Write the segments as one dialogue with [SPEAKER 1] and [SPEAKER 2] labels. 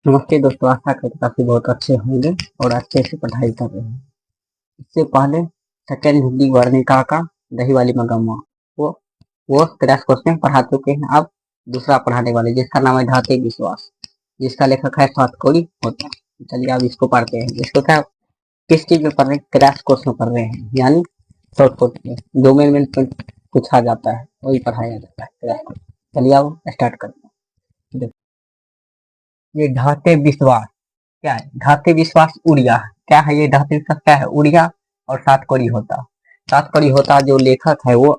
[SPEAKER 1] नमस्ते दोस्तों, आशा करते काफी बहुत अच्छे होंगे और अच्छे से पढ़ाई कर रहे हैं। इससे पहले सेकेंड हिंदी वर्णिका का दही वाली मगम्मा वो वो 50 क्वेश्चन पढ़ा चुके हैं। अब दूसरा पढ़ाने वाले जिसका नाम है धाते विश्वास, जिसका लेखक है सातकोड़ी होता। चलिए अब इसको पढ़ते हैं। इसको क्या किस चीज में पढ़ रहे हैं? 50 क्वेश्चन पढ़ रहे हैं, यानी शॉर्टकट में 2 मिनट में पूछा जाता है, वही पढ़ाया जाता है 50 क्वेश्चन। चलिए अब स्टार्ट करते हैं। ये धाते विश्वास क्या है? धाते विश्वास उड़िया क्या है? ये धाते विश्वास क्या है? उड़िया और सातकोड़ी होता। सातकोड़ी होता जो लेखक है वो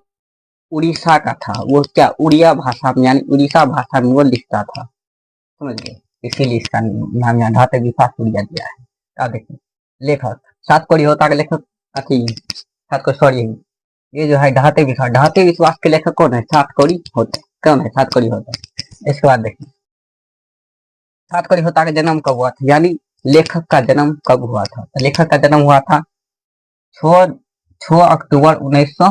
[SPEAKER 1] उड़ीसा का था। वो क्या उड़िया भाषा में यानी उड़ीसा भाषा में वो लिखता था, समझ गए? इसीलिए इसका नाम यहाँ धाते विश्वास उड़िया दिया है। क्या देखिए लेखक सातकोड़ी होता का लेखक अति सातकोड़ी सॉरी, ये जो है ढाते विश्वास के लेखक कौन है? सातकोड़ी होता। कौन है? सातकोड़ी होता। इसके बाद देखिए सातकोड़ी होता का जन्म कब हुआ था, यानी लेखक का जन्म कब हुआ था? तो लेखक का जन्म हुआ था 6 अक्टूबर 1900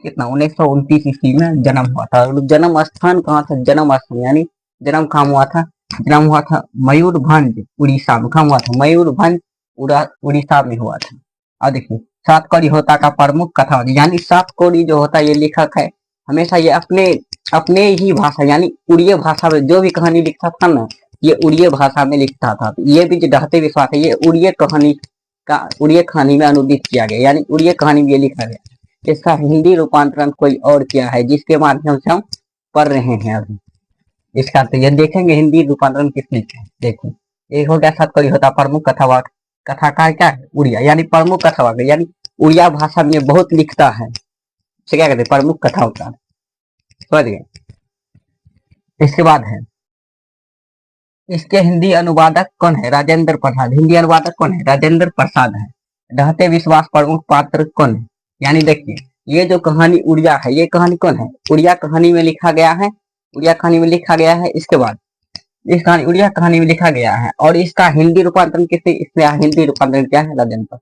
[SPEAKER 1] कितना 1929 ईस्वी में जन्म हुआ था। जन्म स्थान कहाँ था? जन्म स्थान यानी जन्म कहाँ हुआ था? जन्म हुआ था मयूरभंज उड़ीसा में। कहाँ हुआ था? मयूरभंज उड़ीसा में हुआ था। और देखिए सातकोड़ी होता का प्रमुख कथा, यानी सातकोड़ी जो होता ये लेखक है हमेशा ये अपने अपने ही भाषा यानी उड़िया भाषा में जो भी कहानी लिखता था ना, ये उड़िया भाषा में लिखता था। ये भी जो ढाते विश्वास है ये उड़िया कहानी का उड़िया कहानी में अनुदित किया गया, यानी उड़िया कहानी में ये लिखा गया। इसका हिंदी रूपांतरण कोई और किया है जिसके माध्यम से हम पढ़ रहे हैं अभी। इसका तो ये देखेंगे हिंदी रूपांतरण किसने किया है। देखिए एक हो गया सातकोड़ी होता प्रमुख कथावाक, कथाकार क्या है? उड़िया यानी प्रमुख कथावाक यानी उड़िया भाषा में बहुत लिखता है, इसे क्या कहते हैं? प्रमुख कथा होता है, समझ गए? इसके बाद है इसके हिंदी अनुवादक कौन है? राजेंद्र प्रसाद। हिंदी अनुवादक कौन है? राजेंद्र प्रसाद है। ढहते विश्वास प्रमुख पात्र कौन है? यानी देखिए ये जो कहानी उड़िया है ये कहानी कौन है? उड़िया कहानी में लिखा गया है। उड़िया कहानी में लिखा गया है। इसके बाद इस कहानी उड़िया कहानी में लिखा गया है और इसका हिंदी रूपांतरण किसने? इसमें हिंदी रूपांतरण क्या है? राजेंद्र प्रसाद।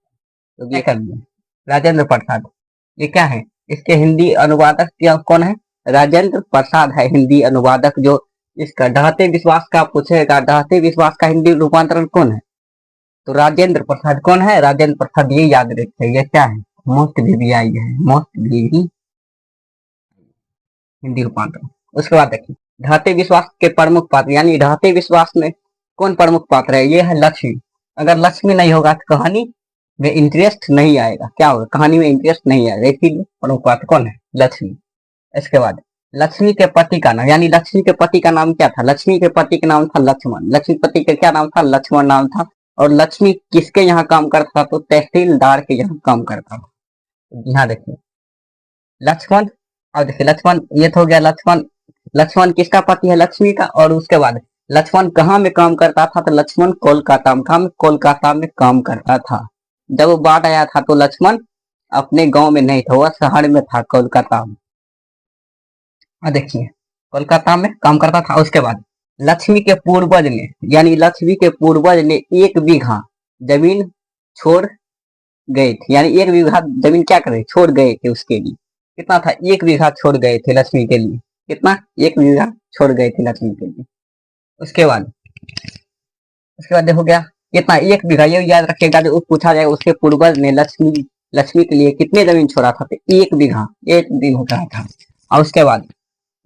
[SPEAKER 1] तो ये कर दिए राजेंद्र प्रसाद। ये क्या है? इसके हिंदी अनुवादक क्या कौन है? राजेंद्र प्रसाद है हिंदी अनुवादक। जो इसका ढाते विश्वास का पूछेगा, ढाते विश्वास का हिंदी रूपांतरण कौन है? तो राजेंद्र प्रसाद कौन है? राजेंद्र प्रसाद। ये याद रखिए ये क्या है? मोस्ट वीवीआई है, मोस्ट वीवी हिंदी रूपांतरण। उसके बाद देखिए ढाते विश्वास के प्रमुख पात्र, यानी ढाते विश्वास में कौन प्रमुख पात्र है? ये है लक्ष्मी। अगर लक्ष्मी नहीं होगा तो कहानी में इंटरेस्ट नहीं आएगा। क्या होगा? कहानी में इंटरेस्ट नहीं आएगा, इसीलिए प्रमुख पात्र कौन है? लक्ष्मी। इसके बाद लक्ष्मी के पति का नाम, यानी लक्ष्मी के पति का नाम क्या था? लक्ष्मी के पति का नाम था लक्ष्मण। लक्ष्मी पति का क्या नाम था? लक्ष्मण नाम था। और लक्ष्मी किसके यहाँ काम करता था? तो तहसीलदार के यहाँ काम करता था। यहाँ देखिए लक्ष्मण, और देखिए लक्ष्मण ये तो हो गया लक्ष्मण। लक्ष्मण किसका पति है? लक्ष्मी का। और उसके बाद लक्ष्मण कहाँ में काम करता था? तो लक्ष्मण कोलकाता में। कहाँ में? कोलकाता में काम करता था। जब बाढ़ आया था तो लक्ष्मण अपने गांव में नहीं था, वह शहर में था कोलकाता में। देखिए कोलकाता में काम करता था। उसके बाद लक्ष्मी के पूर्वज ने, यानी लक्ष्मी के पूर्वज ने 1 बीघा जमीन छोड़ गए थे, यानी 1 बीघा जमीन क्या करे? छोड़ गए थे उसके लिए। कितना था? 1 बीघा छोड़ गए थे लक्ष्मी के लिए। कितना? 1 बीघा छोड़ गए थे लक्ष्मी के लिए। उसके बाद देखो क्या कितना? 1 बीघा। ये याद रखिएगा जो पूछा जाएगा उसके पूर्वज ने लक्ष्मी लक्ष्मी के लिए कितने जमीन छोड़ा था? तो 1 बीघा। 1 बीघा था। और उसके बाद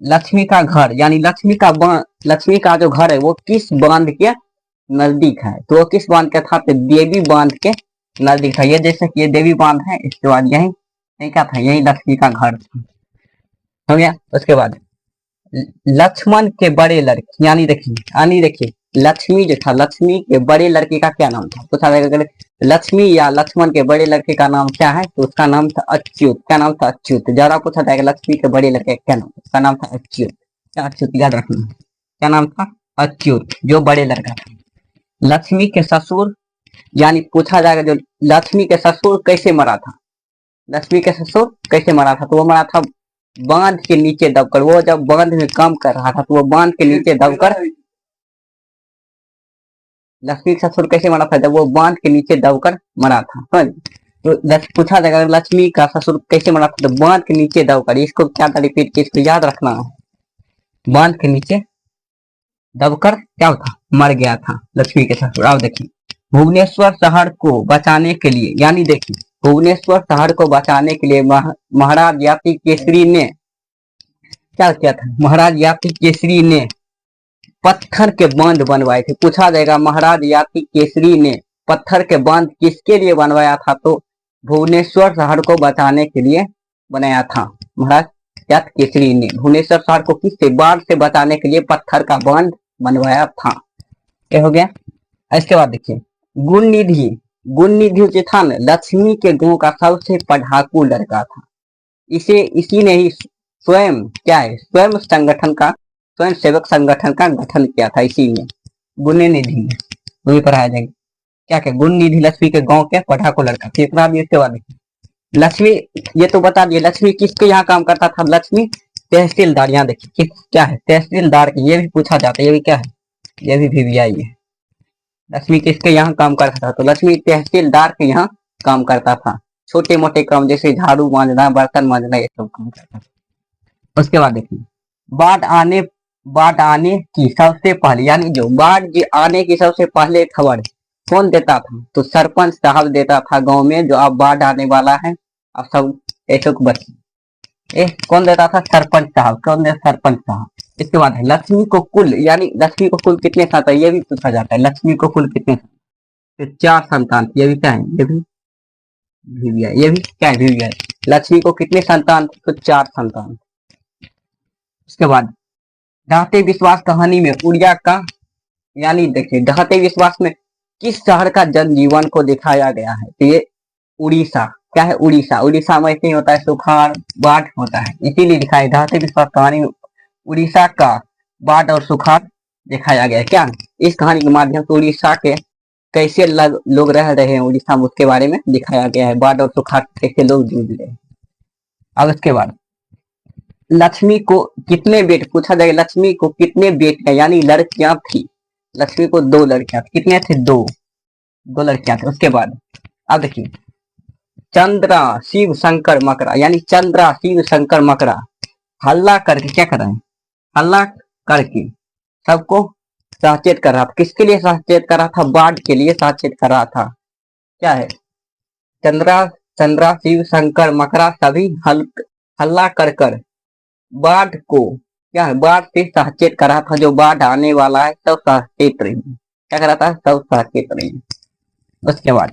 [SPEAKER 1] लक्ष्मी का घर, यानी लक्ष्मी का जो घर है वो किस बांध के नजदीक है? तो वो किस बांध के था? तो देवी बांध के नजदीक था। ये जैसे कि ये देवी बांध है, इसके बाद यही क्या था? यही लक्ष्मी का घर था। हो गया। उसके बाद लक्ष्मण के बड़े लड़के, यानी देखिए लक्ष्मी जो था, लक्ष्मी के बड़े लड़के का क्या नाम था? पूछा जाएगा लक्ष्मी या लक्ष्मण के बड़े लड़के का नाम क्या है? तो उसका नाम था अच्युत। क्या नाम था? अच्युत। जरा पूछा जाएगा लक्ष्मी के बड़े लड़के का क्या नाम? उसका नाम था अच्युत। क्या? अच्युत याद रखना। क्या नाम था? अच्युत, जो बड़े लड़का था। लक्ष्मी के ससुर, यानी पूछा जाएगा जो लक्ष्मी के ससुर कैसे मरा था? लक्ष्मी के ससुर कैसे मरा था? तो वो मरा था बांध के नीचे दबकर। वो जब बांध में काम कर रहा था तो वो बांध के नीचे दबकर। लक्ष्मी का ससुर कैसे मरा था? जब वो बांध के नीचे दबकर मरा था। समझ? तो पूछा जाएगा लक्ष्मी का ससुर कैसे मरा था? तो बांध के नीचे दबकर। इसको क्या था? रिपीट की, इसको याद रखना है। बांध के नीचे दबकर क्या होता, मर गया था लक्ष्मी के ससुर। अब देखिए, भुवनेश्वर शहर को बचाने के लिए, यानी देखिए भुवनेश्वर शहर को बचाने के लिए महाराज याति केसरी ने क्या किया था, महाराज याति केसरी ने पत्थर के बांध बनवाए थे। पूछा जाएगा महाराज याति केसरी ने पत्थर के बांध किसके लिए बनवाया था, तो भुवनेश्वर शहर को बचाने के लिए बनाया था। महाराज याति केसरी ने भुवनेश्वर शहर को किससे, बाढ़ से बचाने के लिए पत्थर का बांध बनवाया था। क्या हो गया। इसके बाद देखिए, गुण निधि, गुण निधि जो था ना, लक्ष्मी के गांव का सबसे पढ़ाकू लड़का था। इसी ने ही स्वयं क्या है, स्वयं संगठन का, स्वयं सेवक संगठन का गठन किया था। इसी में गुण निधि वही पढ़ाया जाएगा। क्या क्या, गुण निधि लक्ष्मी के गांव के पढ़ाकू लड़का। तीसरा भी इसके बाद देखिए, लक्ष्मी, ये तो बता दिए लक्ष्मी किसके यहाँ काम करता था, लक्ष्मी तहसीलदार। यहाँ देखिए किस क्या है, तहसीलदार की, ये भी पूछा जाता है, ये भी क्या है, ये भी वीवीआई है। लक्ष्मी किसके यहाँ काम करता था, तो लक्ष्मी तहसीलदार के यहाँ काम करता था। छोटे मोटे काम जैसे झाड़ू मांजना, बर्तन मांजना, ये सब काम करता था। उसके बाद देखिए, बाढ़ आने की सबसे पहले, यानी जो बाढ़ आने की सबसे पहले खबर कौन देता था, तो सरपंच साहब देता था गांव में, जो अब बाढ़ आने वाला है, अब सब ऐसे बचिए। कौन देता था, सरपंच साहब। कौन दे, सरपंच साहब। इसके बाद है लक्ष्मी को कुल, यानी लक्ष्मी को कुल कितने संतान, ये भी पूछा जाता है, लक्ष्मी को कुल कितने, तो 4 संतान। ये भी क्या है, ये भी भिविया, ये भी क्या है, भिविया। लक्ष्मी को कितने संतान, तो 4 संतान। उसके बाद ढाते विश्वास कहानी में उड़िया का, यानी देखिए ढाते विश्वास में किस शहर का जनजीवन को दिखाया गया है, तो ये उड़ीसा। क्या है, उड़ीसा। उड़ीसा में ऐसे ही होता है, सुखाड़ बाढ़ होता है, इसीलिए दिखाया ढाते विश्वास कहानी में उड़ीसा का बाढ़ और सुखाड़ दिखाया गया है। क्या, इस कहानी के माध्यम से उड़ीसा के कैसे लोग रह रहे हैं उड़ीसा में, उसके बारे में दिखाया गया है। बाढ़ और सुखाड़ कैसे लोग जूझ रहे हैं। अब इसके बाद लक्ष्मी को कितने बेटे, पूछा जाएगा लक्ष्मी को कितने बेटे, यानी लड़कियां थी। लक्ष्मी को 2 लड़कियां थी। कितने थे, 2 लड़कियां थे। उसके बाद अब देखिए, चंद्रा शिव शंकर मकरा, यानी चंद्रा शिव शंकर मकरा हल्ला करके क्या कर रहे हैं, हल्ला करके सबको सचेत कर रहा था। किसके लिए सचेत कर रहा था, बाढ़ के लिए सचेत कर रहा था। क्या है, चंद्रा शिव शंकर मकरा सभी हल्ला कर बाढ़ को, क्या है, बाढ़ से सचेत कर रहा था। जो बाढ़ आने वाला है सब सचेत रही, क्या कर रहा था, सब सचेत रही। उसके बाद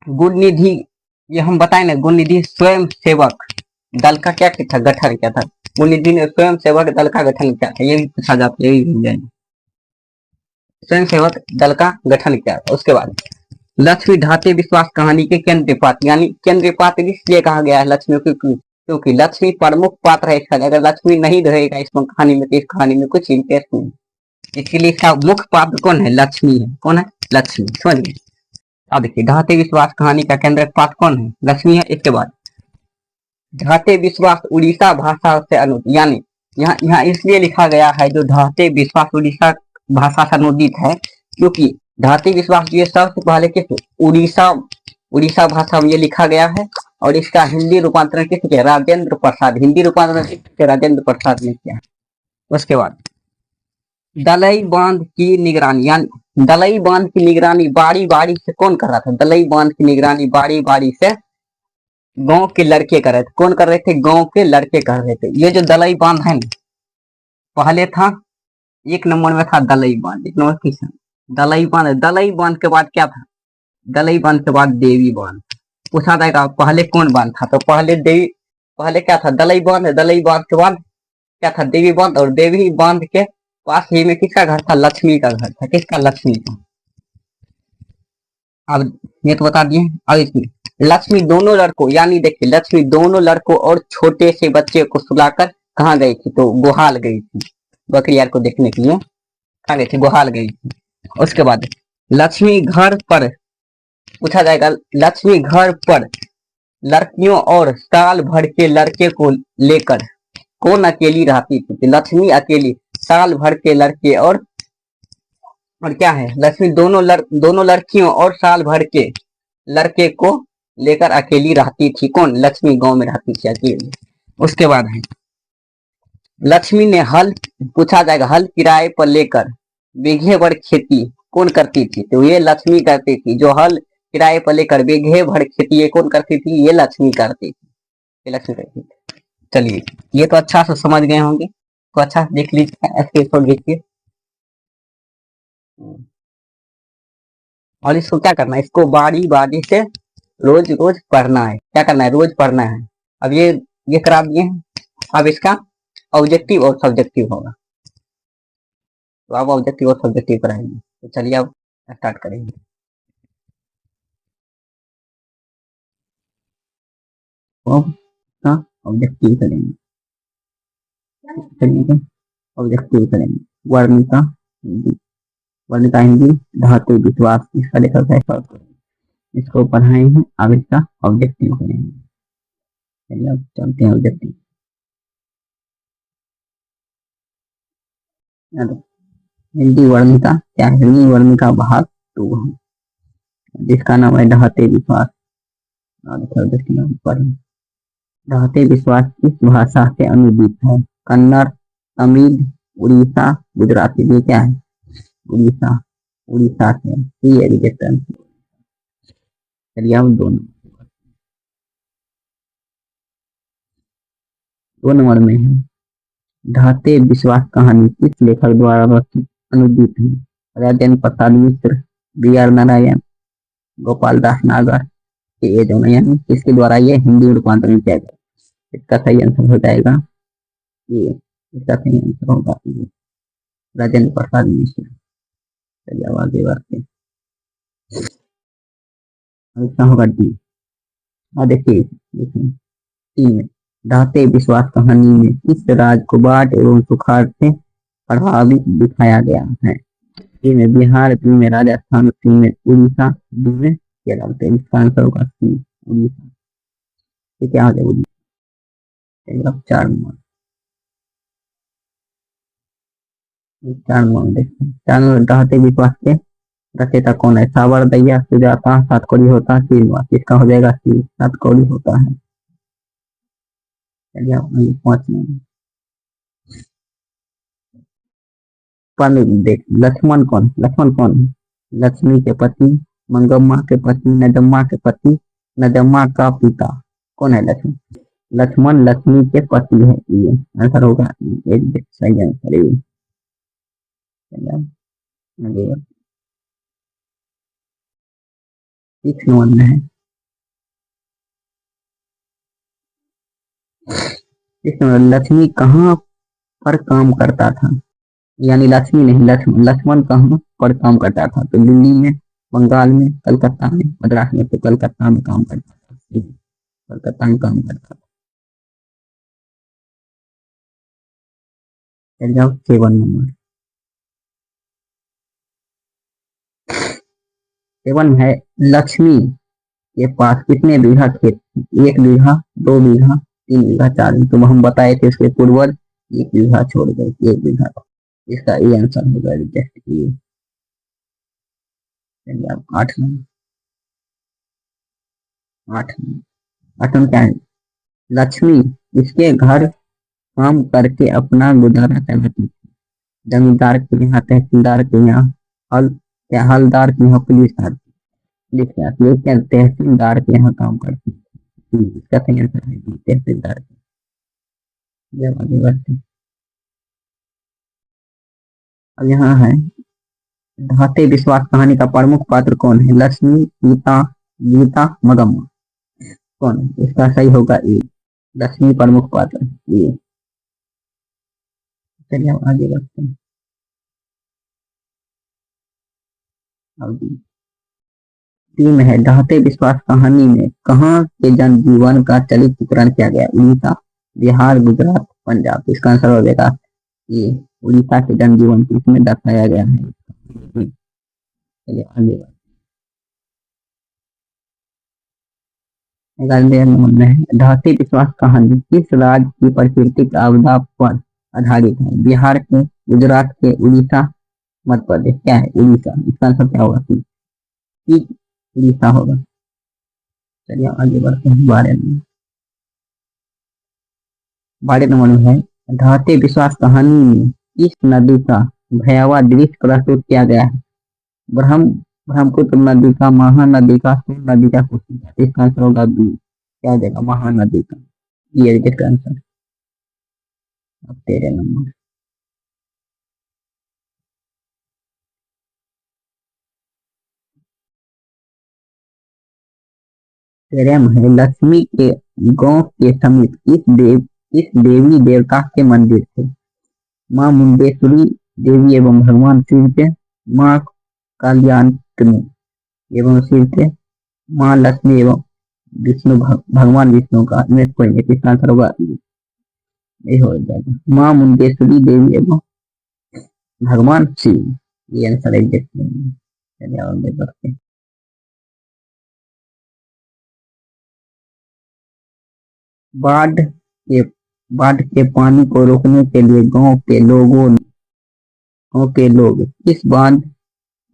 [SPEAKER 1] गुण निधि, ये हम बताए ना, गुण निधि स्वयं सेवक दल का क्या था, गठन किया था। गुण निधि ने स्वयं सेवक दल का गठन किया था, ये भी पूछा जाता है, ये भी स्वयं सेवक दल का गठन किया था। उसके बाद लक्ष्मी ढाते विश्वास कहानी के केंद्र पात्र, यानी केंद्र पात्र इसलिए कहा गया है लक्ष्मी को, क्योंकि लक्ष्मी प्रमुख पात्र है इसका। अगर लक्ष्मी नहीं रहेगा इस कहानी में, तो इस कहानी में कुछ इंटरेस्ट नहीं, इसलिए इसका मुख्य पात्र कौन है, लक्ष्मी है। कौन है, लक्ष्मी। समझ गए। अब देखिए, ढाते विश्वास कहानी का केंद्र पात्र कौन है, लक्ष्मी है। इसके बाद ढाते विश्वास उड़ीसा भाषा से अनुदित, यानी यहाँ इसलिए लिखा गया है जो ढाते विश्वास उड़ीसा भाषा से अनुदित है, क्योंकि ढाते विश्वास ये सबसे पहले किस उड़ीसा भाषा में ये लिखा गया है, और इसका हिंदी रूपांतरण किस किया, राजेंद्र प्रसाद। हिंदी रूपांतरण राजेंद्र प्रसाद ने किया। उसके बाद दलई बांध की निगरानी, यानी दलई बांध की निगरानी बारी बारी से कौन कर रहा था, दलई बांध की निगरानी बारी बारी से गांव के लड़के कर रहे थे। कौन कर रहे थे, गांव के लड़के कर रहे थे। ये जो दलई बांध है ना, पहले था 1 नंबर में था दलई बांध, 1 नंबर किस, दलई बांध। दलई बांध के बाद क्या था, दलई बांध के बाद देवी बांध। पूछा जाएगा पहले कौन बांध था, तो पहले क्या था, दलई बांध। दलई बांध के बाद क्या था, देवी बांध। और देवी बांध के पास ही में किसका घर था, लक्ष्मी का घर था। किसका, लक्ष्मी का। अब ये तो बता दिए। अब इसमें लक्ष्मी दोनों लड़कों, यानी देखिए लक्ष्मी दोनों लड़कों और छोटे से बच्चे को सुलाकर कहाँ गई थी, तो गोहाल गई थी, बकरियार को देखने के लिए कहाँ गई थी, गोहाल गई थी। उसके बाद लक्ष्मी घर पर, पूछा जाएगा लक्ष्मी घर पर लड़कियों और साल भर के लड़के को लेकर कौन अकेली रहती थी, लक्ष्मी अकेली साल भर के लड़के और क्या है, लक्ष्मी दोनों लड़कियों और साल भर के लड़के को लेकर अकेली रहती थी। कौन, लक्ष्मी गांव में रहती थी अकेली। उसके बाद है लक्ष्मी ने हल, पूछा जाएगा हल किराए पर लेकर बीघे भर खेती कौन करती थी? तो ये लक्ष्मी करती थी। जो हल किराए पर लेकर बीघे भर खेती ये कौन करती थी? ये लक्ष्मी करती थी। ये लक्ष्मी करती थी। चलिए, ये तो अच्छा से समझ गए होंगे, तो अच्छा से देख लीजिए, स्क्रीनशॉट देखिए। और इसको क्या करना है, इसको बारी बारी से रोज रोज पढ़ना है। क्या करना है? रोज पढ़ना है। अब ये करा दिए हैं। अब इसका ऑब्जेक्टिव और सब्जेक्टिव होगा, तो अब ऑब्जेक्टिव और सब्जेक्टिव कराएंगे। तो चलिए अब स्टार्ट करेंगे। तो इसका ऑब्जेक्टिव करेंगे। चलिए ऑब्जेक्टिव करेंगे। वर्णिका हिंदी, वर्णिका हिंदी धातु विश्वास, इसका लेखक है सॉल्व करेंगे। इसको पढ़ाएंगे, अब इसका ऑब्जेक्टिव करेंगे। चलिए अब चलते हैं ऑब्जेक्टिव। हिंदी वर्णिका क्या है? हिंदी वर्णिका भाग 2 है, जिसका नाम है ढाते विश्वास। ढाते विश्वास किस भाषा से अनुदित है? कन्नड़, तमिल, उड़ीसा, गुजराती। ये क्या है? उड़ीसा, उड़ीसा से। ये रिजेक्शन। चलिए हम दो नंबर में है, ढाते विश्वास कहानी किस लेखक द्वारा रचित अनुदित है? राजेंद्र प्रसाद मिश्र, बी आर नारायण, गोपाल दास नागर, ये दोनों, यानी किसके द्वारा ये हिंदी में रूपांतरण किया गया? इसका सही आंसर हो जाएगा ये, इसका सही आंसर होगा ये, राजेंद्र प्रसाद मिश्र। चलिए अब आगे बढ़ते हैं। इसका होगा डी। और देखिए देखिए, तीन में ढाते विश्वास कहानी में किस राज को बाढ़ एवं सुखाड़ से प्रभावित दिखाया गया है? सी में बिहार, बी में राजस्थान, सी में उड़ीसा, डी में केरल। तो इसका आंसर होगा सी, उड़ीसा। ये क्या हो जाएगा? उड़ीसा। 4 नंबर, 4 नंबर देखते हैं। 4 नंबर, ढाते विश्वास के रचयिता कौन है? सावर, दैया, सुजाता, सातकोड़ी होता, श्रीनिवास। इसका हो जाएगा सी, सातकोड़ी होता है। चलिए 5 नंबर, देख लक्ष्मण कौन? लक्ष्मण कौन है? लक्ष्मी के पति, मंगम्मा के पति, नजम्मा के पति, नजम्मा का पिता। कौन है लक्ष्मण? लक्ष्मण लक्ष्मी के पति है। ये आंसर होगा एक सही आंसर है। सिक्स नंबर में है, सिक्स नंबर, लक्ष्मी कहाँ पर काम करता था? यानी लक्ष्मी नहीं, लक्ष्मण, लक्ष्मण कहाँ पर काम करता था? तो दिल्ली में, बंगाल में, कलकत्ता में, मद्रास में। तो कलकत्ता में काम करता था, कलकत्ता में काम करता था। चल जाओ 7 नंबर। 7 है, लक्ष्मी के पास कितने बीघा खेत? 1 बीघा, 2 बीघा, 3 बीघा, 4 बीघा। तो हम बताए थे उसके पूर्वज 1 बीघा छोड़ गए, 1 बीघा। इसका ये आंसर होगा रिजेक्ट किए। चलिए अब 8 नंबर, 8 नंबर क्या है? लक्ष्मी इसके घर काम करके अपना गुजारा चलाती थी। जमींदार के यहाँ, तहसीलदार के यहाँ, हल या हलदार के यहाँ, पुलिस पुलिस के यहाँ। ये क्या? तहसीलदार के यहाँ काम करती थी। इसका सही आंसर है तहसीलदार के। जब आगे बढ़ते हैं, अब यहाँ है, ढाते विश्वास कहानी का प्रमुख पात्र कौन है? लक्ष्मी, सीता, गीता, मगम्मा। कौन है? इसका सही होगा ए, लक्ष्मी प्रमुख पात्र ये। चलिए हम आगे बढ़ते हैं। अब टीम है, ढाते विश्वास कहानी में कहाँ के जन जीवन का चलित चित्रण किया गया? उड़ीसा, बिहार, गुजरात, पंजाब। तो इसका आंसर हो जाएगा ये, उड़ीसा के जन जीवन को इसमें दर्शाया गया है। चलिए आगे बढ़ते 11 नंबर में है, ढाते विश्वास कहानी किस राज्य की प्राकृतिक आपदा पर आधारित है? बिहार के, गुजरात के, उड़ीसा, मध्य प्रदेश। क्या है? उड़ीसा। इसका आंसर क्या होगा? उड़ीसा होगा। चलिए आगे बढ़ते हैं 12 नंबर। 12 नंबर में है, ढाते विश्वास कहानी में इस नदी का भयावह दृश्य प्रस्तुत किया गया है। ब्रह्म ब्रह्मपुत्र नदी का, महानदी का, सोन नदी का, कोसी का। इसका आंसर होगा बी, क्या हो जाएगा, महानदी का। ये इसका आंसर। अब तेरे नंबर। तेरे में है, लक्ष्मी के गांव के समीप इस देवी देवता के मंदिर थे। माँ मुंडेश्वरी देवी एवं भगवान शिव के, माँ कल्याणी एवं शिव के, माँ लक्ष्मी एवं भगवान विष्णु का। इनमें कोई नहीं, इसका आंसर होगा ये हो जाएगा, माँ मुंडेश्वरी देवी एवं भगवान शिव। ये आंसर एग्जैक्ट नहीं है। चलिए आगे बढ़ते हैं। बाढ़ के पानी को रोकने के लिए गांव के लोग इस बांध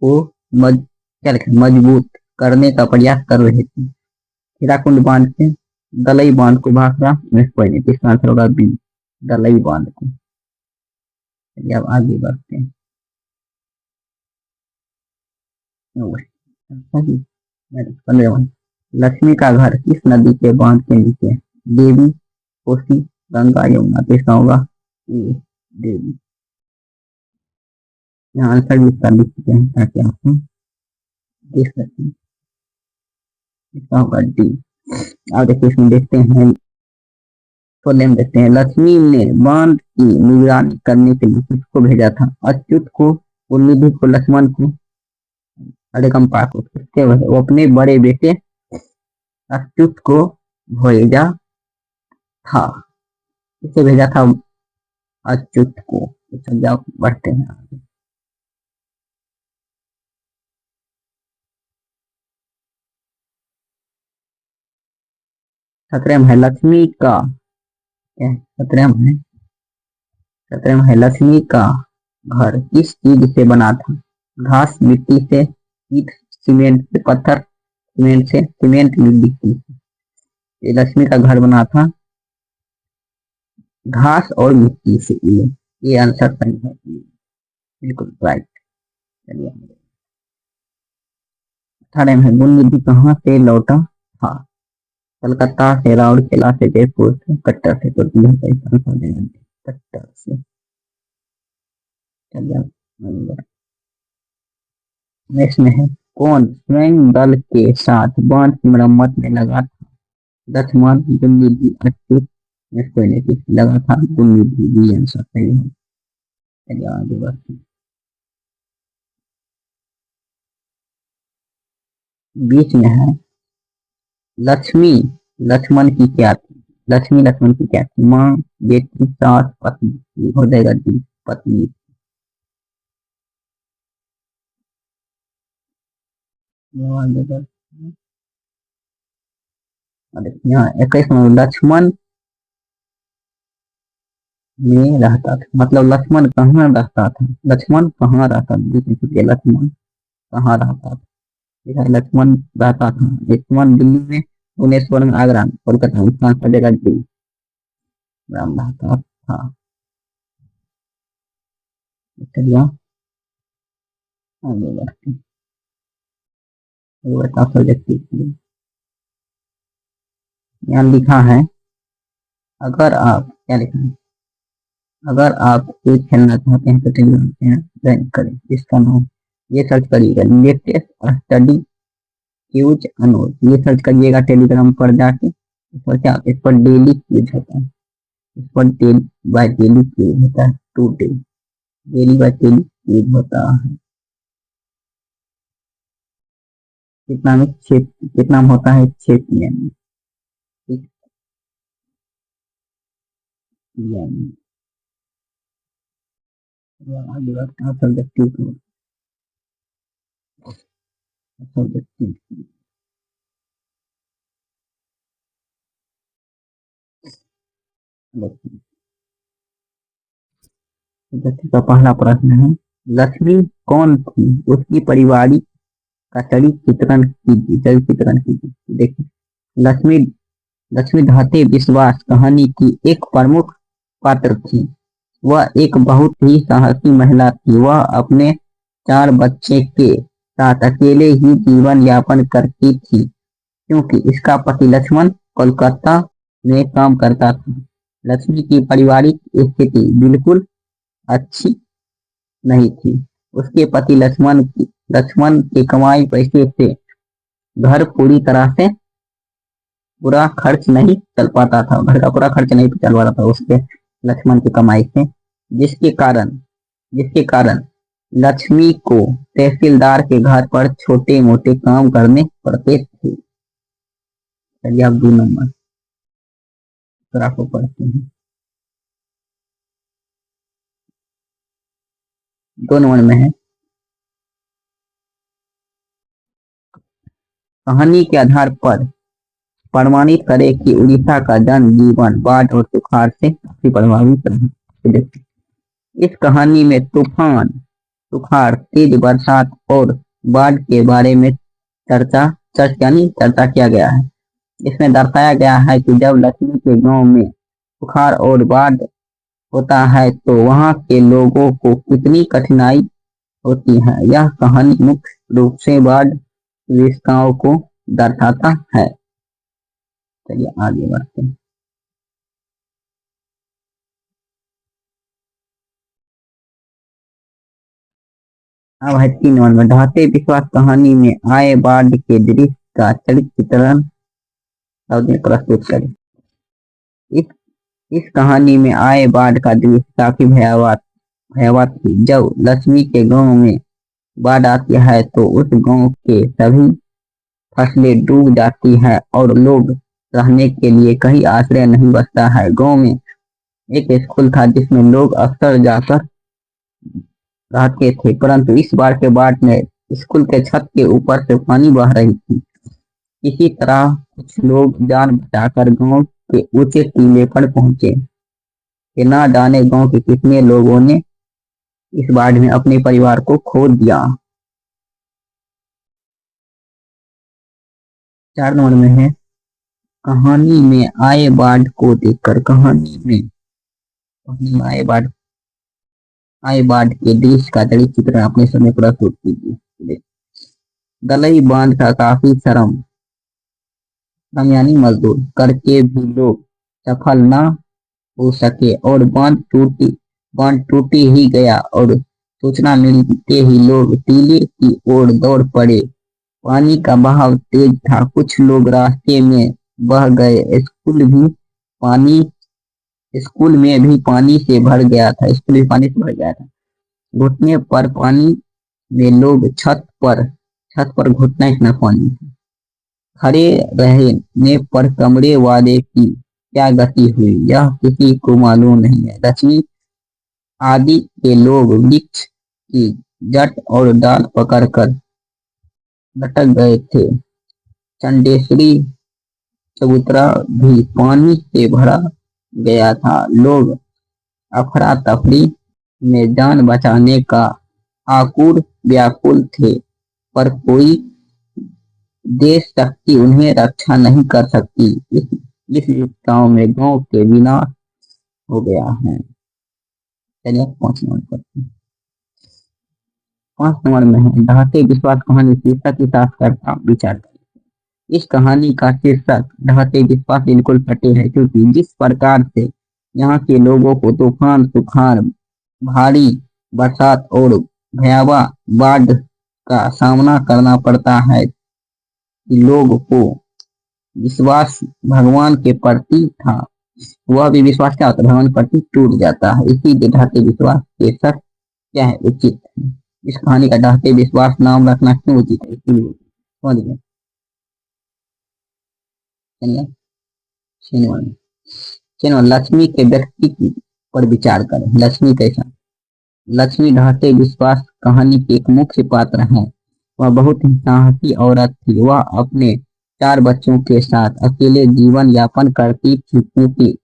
[SPEAKER 1] को मजबूत करने का प्रयास कर रहे थे। हीराकुंड बांध के, दलई बांध को, भाखड़ा में कोई नहीं, इसका आंसर होगा बी, दलई बांध को। चलिए अब आगे बढ़ते हैं। लक्ष्मी का घर किस नदी के बांध के नीचे है? देवी, कोसी, गंगा, यमुना। तो इसका होगा ये देवी। यहाँ आंसर भी इसका लिख चुके हैं ताकि आप देख सकते हैं। इसका होगा डी। अब देखिए इसमें देखते हैं, तो लेम देखते हैं। लक्ष्मी ने बांध की निगरानी करने के लिए किसको भेजा था? अच्युत को, उन्नीधी को, लक्ष्मण को, अड़कम्पा को। किसके वो अपने बड़े बेटे अच्युत को भेजा था। किसे भेजा था? अच्युत को। तो बढ़ते हैं आगे। खतरे में है लक्ष्मी का, खतरे में है, खतरे में है लक्ष्मी का घर किस चीज से बना था? घास, मिट्टी से, ईंट, सीमेंट से, पत्थर, सीमेंट से, सीमेंट, मिट्टी से। ये लक्ष्मी का घर बना था घास और मिट्टी से। ये आंसर सही है, बिल्कुल राइट। चलिए 18 में गुणनिधि कहाँ से लौटा था? कलकत्ता से, राउरकेला से, जयपुर से, कट्टर से। तो कट्टर से। चलिए नेक्स्ट में है, कौन स्वयं दल के साथ बांध की मरम्मत में लगा था? लक्ष्मण, गुणनिधि, अच्युत में कोई नहीं लगा था, गुणनिधि। भी आंसर सही है। चलिए आगे बढ़ते हैं। बीच में है, लक्ष्मी लक्ष्मण की क्या थी? लक्ष्मी लक्ष्मण की क्या थी? माँ, बेटी, सास, पत्नी। हो जाएगा डी, पत्नी। यहाँ 21 में लक्ष्मण में रहता था, मतलब लक्ष्मण कहाँ रहता था? लक्ष्मण कहाँ रहता था? लक्ष्मण कहाँ रहता था? लक्ष्मण रहता था, लक्ष्मण दिल्ली में, भुवनेश्वर में, आगरा में, कोलकाता में। कहाँ पड़ेगा? दिल्ली राम रहता था। चलिए आगे बढ़ते हैं। बता सब्जेक्ट यहाँ लिखा है, अगर आप, क्या लिखा है? अगर आप क्विज खेलना चाहते हैं तो टेलीग्राम ज्वाइन करें। इसका नाम ये सर्च करिएगा, लेटेस्ट स्टडी क्यूज अनोज। ये सर्च करिएगा टेलीग्राम पर जाके। इस पर डेली क्यूज होता है, इस पर डेली बाय डेली क्यूज होता है, 2 डे डेली बाय डेली क्यूज होता है। कितना में 6, कितना में होता है? 6 PM में। आगे बढ़ते हैं सब्जेक्टिव का पहला प्रश्न है, लक्ष्मी कौन थी? उसकी पारिवारिक का चरित्र चित्रण कीजिए। देखिए, लक्ष्मी लक्ष्मी ढाते विश्वास कहानी की एक प्रमुख पात्र थी। वह एक बहुत ही साहसी महिला थी। वह अपने 4 बच्चे के साथ अकेले ही जीवन यापन करती थी, क्योंकि इसका पति लक्ष्मण कोलकाता में काम करता था। लक्ष्मी की पारिवारिक स्थिति बिल्कुल अच्छी नहीं थी। उसके पति लक्ष्मण के कमाई पैसे से घर पूरी तरह से पूरा खर्च नहीं चल पाता था। घर का पूरा खर्च नहीं चल पाता था उसके लक्ष्मण की कमाई से, जिसके कारण जिसके कारण लक्ष्मी को तहसीलदार के घर पर छोटे मोटे काम करने पड़ते थे। चलिए आप 2 नंबर को पढ़ते हैं। 2 नंबर में है, कहानी के आधार पर प्रमाणित करे कि उड़ीसा का जनजीवन बाढ़ और सुखाड़ से काफी प्रभावित रहा। इस कहानी में तूफान, सुखाड़, तेज बरसात और बाढ़ के बारे में चर्चा किया गया है। इसमें दर्शाया गया है कि जब लक्ष्मी के गांव में सुखाड़ और बाढ़ होता है तो वहां के लोगों को कितनी कठिनाई होती है। यह कहानी मुख्य रूप से बाढ़ विस्ताओं को दर्शाता है। चलिए आगे बढ़ते हैं। अब है 3 नंबर में, ढाते विश्वास कहानी में आए बाढ़ के दृश्य का चरित्र चित्रण प्रस्तुत करें। इस इस कहानी में आए बाढ़ का दृश्य काफी भयावह थी। जब लक्ष्मी के गांव में बाढ़ आती है तो उस गांव के सभी फसलें डूब जाती है और लोग रहने के लिए कहीं आश्रय नहीं बचता है। गांव में एक स्कूल था जिसमें लोग अक्सर जाकर रहते थे, परंतु इस बार के बाढ़ में स्कूल के छत के ऊपर से पानी बह रही थी। इसी तरह कुछ लोग जान बचाकर गांव के ऊंचे टीले पर पहुंचे कि ना जाने गांव के कितने लोगों ने इस बाढ़ में अपने परिवार को खो दिया। 4 नंबर में है, कहानी में आए बाढ़ को देखकर कहानी में आए बाढ़ के दृश्य का जड़ी चित्र अपने समय प्रस्तुत कीजिए। दलई बांध का काफी श्रम यानी मजदूर करके भी लोग सफल ना हो सके और बांध टूटी ही गया और सूचना मिलते ही लोग टीले की ओर दौड़ पड़े। पानी का बहाव तेज था, कुछ लोग रास्ते में बह गए। स्कूल में भी पानी से भर गया था। घुटने पर पानी में लोग छत पर घुटना इतना पानी खड़े रहने पर कमरे वाले की क्या गति हुई यह किसी को मालूम नहीं है। लक्ष्मी आदि के लोग वृक्ष की जट और डाल पकड़कर लटक गए थे। चंडेश्वरी चबूतरा भी पानी से भरा गया था। लोग अफरा तफरी में जान बचाने का आकुल व्याकुल थे, पर कोई देश शक्ति उन्हें रक्षा नहीं कर सकती। इस गांव में गांव के विनाश हो गया है। चलिए 5 नंबर में है, ढाते विश्वास कहानी शीर्षक के साथ करता विचार करें। इस कहानी का शीर्षक ढाते विश्वास बिल्कुल सटे है, क्योंकि जिस प्रकार से यहाँ के लोगों को तूफान, सुखाड़, भारी बरसात और भयावह बाढ़ का सामना करना पड़ता है, लोग को विश्वास भगवान के प्रति था, वह भी विश्वास क्या होता है भगवान के प्रति टूट जाता है। इसीलिए ढाते विश्वास के सच क्या है उचित है। इस कहानी का ढाते विश्वास नाम रखना क्यों उचित है, इसीलिए समझ गए। लक्ष्मी के व्यक्ति पर विचार करें। लक्ष्मी कैसा? लक्ष्मी ढाते विश्वास कहानी की एक मुख्य पात्र है। वह बहुत ही साहसी औरत थी। वह अपने 4 बच्चों के साथ अकेले जीवन यापन करती थी, क्योंकि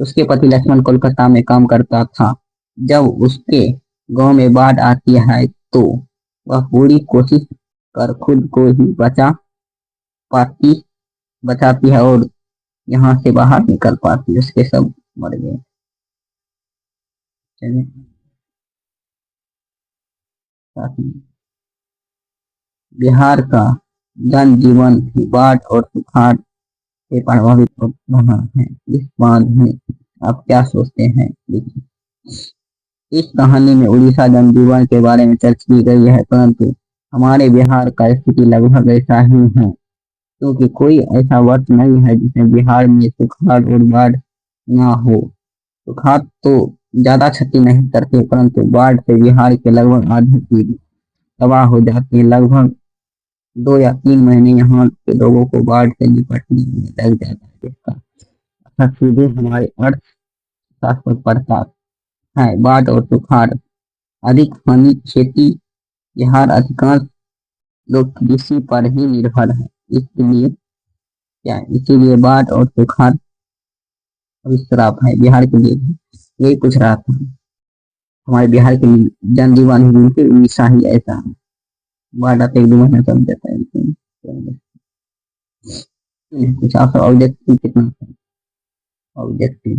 [SPEAKER 1] उसके पति लक्ष्मण कोलकाता में काम करता था। जब उसके गांव में बाढ़ आती है तो वह पूरी कोशिश कर खुद को ही बचाती है और यहाँ से बाहर निकल पाती है। उसके सब मर गए। बिहार का जनजीवन भी बाढ़ और सुखाड़ से प्रभावित हो रहा है। इस बांध में आप क्या सोचते हैं? इस कहानी में उड़ीसा जनजीवन के बारे में चर्चा की गई है, परंतु हमारे बिहार का स्थिति लगभग ऐसा ही है, क्योंकि कोई ऐसा वर्ष नहीं है जिसमें बिहार में सुखाड़ और बाढ़ ना हो। सुखाड़ तो ज्यादा क्षति नहीं करते, परंतु बाढ़ से बिहार के लगभग आधी चीज तबाह हो जाती है। लगभग 2 या 3 महीने यहाँ के लोगों को बाढ़ से निपटने में लग जाता है, जिसका असर सीधे हमारे अर्थशास्त्र पर पड़ता है। बाढ़ और सुखाड़ अधिक हानि खेती, बिहार अधिकांश लोग कृषि पर ही निर्भर है, इसलिए इसीलिए बाढ़ और सुखाड़ श्राप है बिहार के लिए भी। यही पूछ रहा था। हमारे बिहार के लिए जनजीवन ही बिल्कुल उड़ीसा ही ऐसा है, बाढ़ आते 1-2 महीना चल जाता है। कुछ आप ऑब्जेक्टिव कितना है? ऑब्जेक्टिव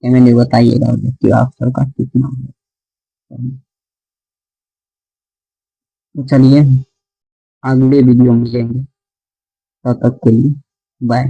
[SPEAKER 1] मैंने बताइएगा, ऑब्जेक्टिव आप सबका कितना है? तो चलिए अगले वीडियो में मिलेंगे, तब तक के लिए बाय।